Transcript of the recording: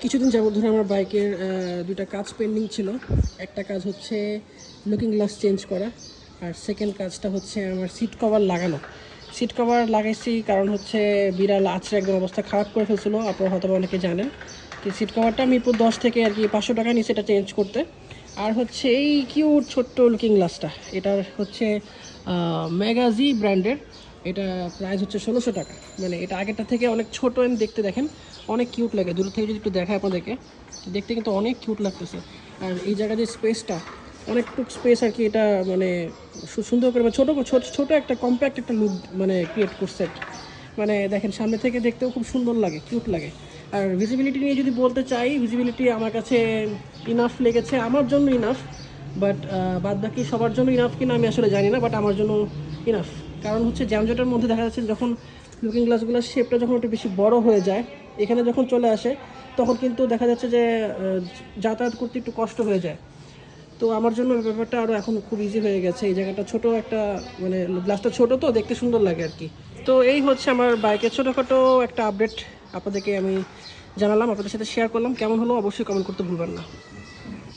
কিছুদিন যাবত ধরে আমার বাইকের দুইটা কাজ পেন্ডিং ছিল। একটা কাজ হচ্ছে লুকিং গ্লাস চেঞ্জ করা, আর সেকেন্ড কাজটা হচ্ছে আমার সিট কভার লাগানো। সিট কভার লাগাইছি কারণ হচ্ছে বিড়াল আছড়ে একদম অবস্থা খারাপ করে ফেলছিলো, আপনারা হয়তো অনেকে জানেন। তো সিট কভারটা আমি 10 থেকে আর কি 500 টাকা নিয়েছি এটা চেঞ্জ করতে। আর হচ্ছে এই কিউট ছোট্ট লুকিং গ্লাসটা, এটার হচ্ছে ম্যাগাজি ব্র্যান্ডের। এটা প্রাইস হচ্ছে 1600 টাকা। মানে এটা আগেরটা থেকে অনেক ছোটো এন্ড দেখতে দেখেন অনেক কিউট লাগে। দূর থেকে যদি একটু দেখায় আপনাদেরকে, দেখতে কিন্তু অনেক কিউট লাগতেছে। আর এই জায়গায় যে স্পেসটা, অনেকটুকু স্পেস আর কি, এটা মানে সুন্দর করে ছোটো ছোটো একটা কম্প্যাক্ট একটা লুক মানে ক্রিয়েট করছে আর কি। মানে দেখেন সামনে থেকে দেখতেও খুব সুন্দর লাগে, কিউট লাগে। আর ভিজিবিলিটি নিয়ে যদি বলতে চাই, ভিজিবিলিটি আমার কাছে ইনাফ লেগেছে, আমার জন্য ইনাফ। বাট বাদ বাকি সবার জন্য ইনাফ কিনা আমি আসলে জানি না, বাট আমার জন্য ইনাফ। কারণ হচ্ছে জ্যামজটের মধ্যে দেখা যাচ্ছে যখন লুকিং গ্লাসগুলোর শেপটা যখন একটু বেশি বড় হয়ে যায়, এখানে যখন চলে আসে তখন কিন্তু দেখা যাচ্ছে যে যাতায়াত করতে একটু কষ্ট হয়ে যায়। তো আমার জন্য ব্যাপারটা আরও এখন খুব ইজি হয়ে গেছে। এই জায়গাটা ছোটো একটা, মানে গ্লাসটা ছোটো তো দেখতে সুন্দর লাগে আর কি। তো এই হচ্ছে আমার বাইকের ছোটোখাটো একটা আপডেট আপনাদেরকে আমি জানালাম, আপনাদের সাথে শেয়ার করলাম। কেমন হলো অবশ্যই কমেন্ট করতে ভুলবেন না।